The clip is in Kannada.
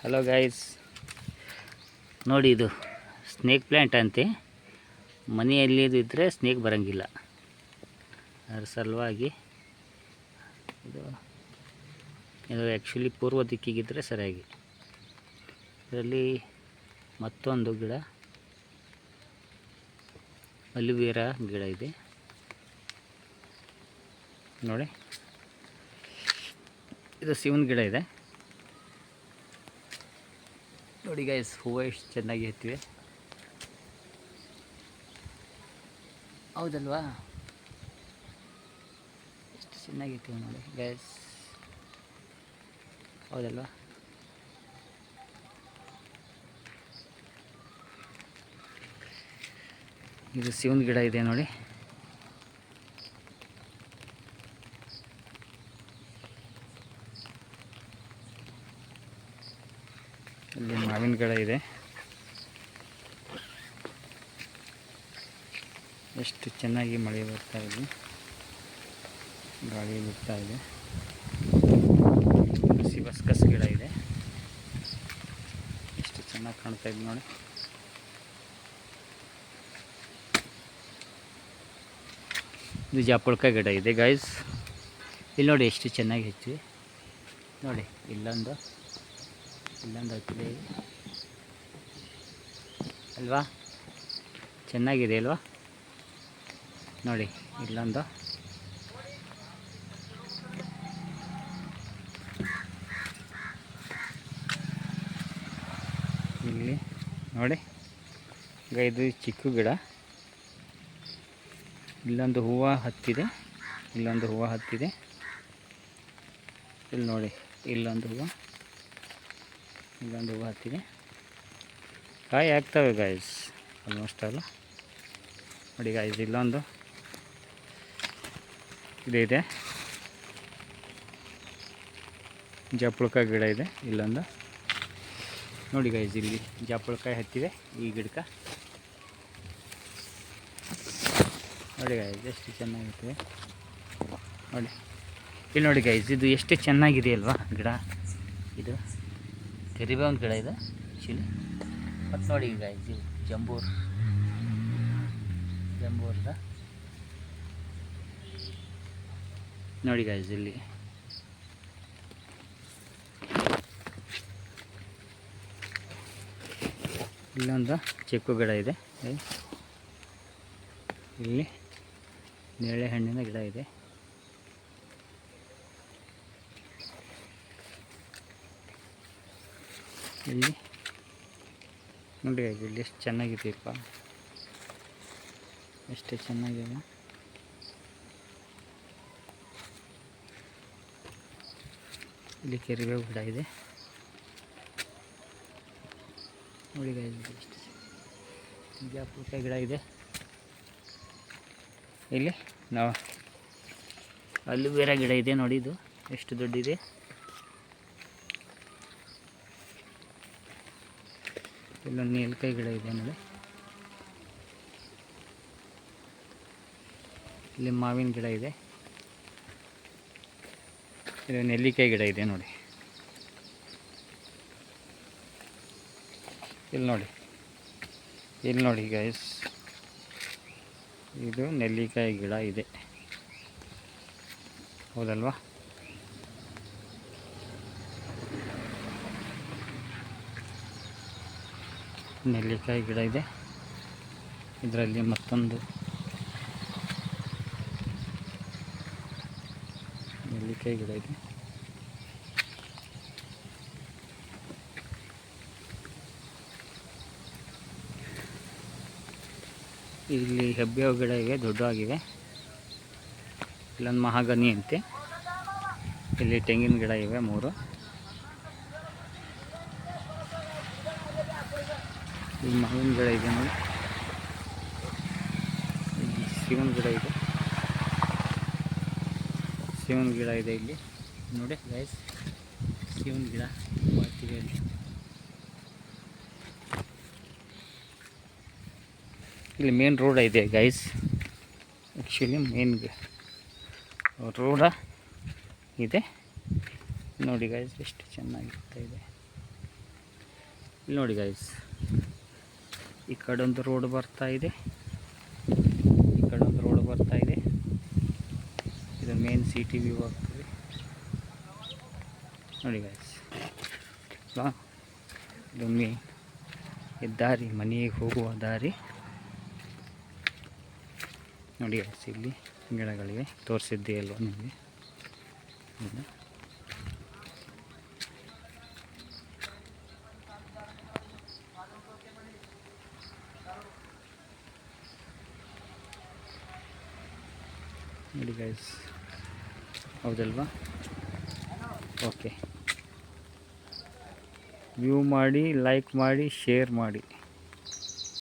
ಹಲೋ ಗೈಸ್, ನೋಡಿ ಇದು ಸ್ನೇಕ್ ಪ್ಲ್ಯಾಂಟ್ ಅಂತೆ. ಮನೆಯಲ್ಲಿ ಇದ್ದರೆ ಸ್ನೇಕ್ ಬರೋಂಗಿಲ್ಲ, ಅದರ ಸಲುವಾಗಿ ಇದು ಆ್ಯಕ್ಚುಲಿ ಪೂರ್ವ ದಿಕ್ಕಿಗಿದ್ದರೆ ಸರಿಯಾಗಿ. ಇದರಲ್ಲಿ ಮತ್ತೊಂದು ಗಿಡ, ಅಲಿವೇರಾ ಗಿಡ ಇದೆ ನೋಡಿ. ಇದು ಶಿವನ ಗಿಡ ಇದೆ ನೋಡಿ ಗೈಸ್. ಹೂವು ಎಷ್ಟು ಚೆನ್ನಾಗಿ ಎತ್ತಿವೆ, ಹೌದಲ್ವಾ? ಎಷ್ಟು ಚೆನ್ನಾಗಿ ಎತ್ತಿವೆ ನೋಡಿ ಗೈಸ್, ಹೌದಲ್ವಾ? ಇದು ಶಿವನ ಗಿಡ ಇದೆ ನೋಡಿ. ಇಲ್ಲಿ ಮಾವಿನ ಗಿಡ ಇದೆ. ಎಷ್ಟು ಚೆನ್ನಾಗಿ ಮಳೆ ಬರ್ತಾ ಇದೆ, ಗಾಳಿ ಬಿಡ್ತಾ ಇದೆ. ಹಿಬಿಸ್ಕಸ್ ಗಿಡ ಇದೆ, ಎಷ್ಟು ಚೆನ್ನಾಗಿ ಕಾಣ್ತಾ ಇದೆ ನೋಡಿ. ಇದು ಜಾಪುಳಕಾಯಿ ಗಿಡ ಇದೆ ಗೈಸ್. ಇಲ್ಲಿ ನೋಡಿ ಎಷ್ಟು ಚೆನ್ನಾಗಿ ಹೆಚ್ಚಿವೆ ನೋಡಿ. ಇಲ್ಲೊಂದು ಹತ್ತಿದೆ ಅಲ್ವಾ? ಚೆನ್ನಾಗಿದೆ ಅಲ್ವಾ? ನೋಡಿ ಇಲ್ಲೊಂದು, ಇಲ್ಲಿ ನೋಡಿ. ಇದು ಚಿಕ್ಕ ಗಿಡ. ಇಲ್ಲೊಂದು ಹೂವು ಹತ್ತಿದೆ, ಇಲ್ಲೊಂದು ಹೂವು ಹತ್ತಿದೆ. ಇಲ್ಲಿ ನೋಡಿ, ಇಲ್ಲೊಂದು ಹೂವು ಹತ್ತಿದೆ. ಕಾಯಿ ಆಗ್ತವೆ ಗಾಯ್ಸ್ ಆಲ್ಮೋಸ್ಟ್ ಅಲ್ಲ ನೋಡಿ ಗಾಯ್ಸ್. ಇಲ್ಲೊಂದು ಇದೆ, ಜಾಪುಳಕಾಯಿ ಗಿಡ ಇದೆ. ಇಲ್ಲೊಂದು ನೋಡಿ ಗಾಯ್ಸ್, ಇಲ್ಲಿ ಜಾಪುಳಕಾಯಿ ಹತ್ತಿದೆ ಈ ಗಿಡಕ್ಕೆ ನೋಡಿ ಗಾಯ್ಸ್. ಎಷ್ಟು ಚೆನ್ನಾಗಿರ್ತದೆ ನೋಡಿ. ಇಲ್ಲಿ ನೋಡಿ ಗಾಯ್ಸ್, ಇದು ಎಷ್ಟು ಚೆನ್ನಾಗಿದೆ ಅಲ್ವಾ ಗಿಡ. ಇದು ಕರಿಬೇವಿನ ಗಿಡ ಇದೆ ಆ್ಯಕ್ಚುಲಿ. ಮತ್ತು ನೋಡಿ ಗಾಯ್ಸ್, ಇದು ಜಂಬೂರ್ದ ನೋಡಿ ಗಾಯ್ಸ್. ಇಲ್ಲಿ ಇಲ್ಲೊಂದು ಚಿಕ್ಕು ಗಿಡ ಇದೆ. ಇಲ್ಲಿ ನೇರಳೆ ಹಣ್ಣಿನ ಗಿಡ ಇದೆ. ಇಲ್ಲಿ ನೋಡಿ ಗಾಯ್ಸ್, ಇಲ್ಲಿ ಎಷ್ಟು ಚೆನ್ನಾಗಿದೆಯಪ್ಪ, ಎಷ್ಟು ಚೆನ್ನಾಗಿದೆ. ಇಲ್ಲಿ ಕರಿಬೇವು ಗಿಡ ಇದೆ ನೋಡಿ ಗಾಯ್ಸ್. ಎಷ್ಟು ಜಾಪುಳಕಾಯಿ ಗಿಡ ಇದೆ. ಇಲ್ಲಿ ನಾವು ಅಲಿವೇರಾ ಗಿಡ ಇದೆ ನೋಡಿ. ಇದು ಎಷ್ಟು ದೊಡ್ಡಿದೆ. ಇಲ್ಲೊಂದು ನೆಲ್ಲಿಕಾಯಿ ಗಿಡ ಇದೆ ನೋಡಿ. ಇಲ್ಲಿ ಮಾವಿನ ಗಿಡ ಇದೆ. ಇಲ್ಲಿ ನೆಲ್ಲಿಕಾಯಿ ಗಿಡ ಇದೆ ನೋಡಿ. ಇಲ್ಲಿ ನೋಡಿ ಗೈಸ್, ಇದು ನೆಲ್ಲಿಕಾಯಿ ಗಿಡ ಇದೆ, ಹೌದಲ್ವಾ? ನೆಲ್ಲಿಕಾಯಿ ಗಿಡ ಇದೆ. ಇದರಲ್ಲಿ ಮತ್ತೊಂದು ನೆಲ್ಲಿಕಾಯಿ ಗಿಡ ಇದೆ. ಇಲ್ಲಿ ಹೆಬ್ಬೇವು ಗಿಡ ಇವೆ, ದೊಡ್ಡವಾಗಿವೆ. ಇಲ್ಲೊಂದು ಮಹಾಗನಿ ಅಂತೆ. ಇಲ್ಲಿ ತೆಂಗಿನ ಗಿಡ ಇವೆ 3. ಇಲ್ಲಿ ಮಾವಿನ ಗಿಡ ಇದೆ ನೋಡಿ. ಇಲ್ಲಿ ಶಿವನ ಗಿಡ ಇದೆ ಇಲ್ಲಿ ನೋಡಿ ಗೈಸ್. ಶಿವನ ಗಿಡ ಬರ್ತಿದೆ ಅಲ್ಲಿ. ಇಲ್ಲಿ ಮೇನ್ ರೋಡ್ ಇದೆ ಗೈಸ್. ಆ್ಯಕ್ಚುಲಿ ಮೇನ್ ರೋಡ ಇದೆ ನೋಡಿ ಗೈಸ್. ಎಷ್ಟು ಚೆನ್ನಾಗಿರ್ತಾ ಇದೆ. ಇಲ್ಲಿ ನೋಡಿ ಗೈಸ್, ಈ ಕಡೆ ಒಂದು ರೋಡ್ ಬರ್ತಾ ಇದೆ, ಈ ಕಡೆ ಒಂದು ರೋಡ್ ಬರ್ತಾ ಇದೆ. ಇದು ಮೇನ್ ಸಿಟಿ ವ್ಯೂ ಆಗ್ತದೆ ನೋಡಿ ಗೈಸ್. ಇದು ಮೇನ್ ದಾರಿ, ಮನೆಗೆ ಹೋಗುವ ದಾರಿ ನೋಡಿ ಗೈಸ್. ಇಲ್ಲಿ ಗಿಡಗಳಿವೆ, ತೋರಿಸಿದ್ದೆ ಅಲ್ವ ನಿಮಗೆ. ನೋಡಿ ಗೈಸ್, ಹೌದಲ್ವಾ? ಓಕೆ, ವ್ಯೂ ಮಾಡಿ, ಲೈಕ್ ಮಾಡಿ, ಶೇರ್ ಮಾಡಿ.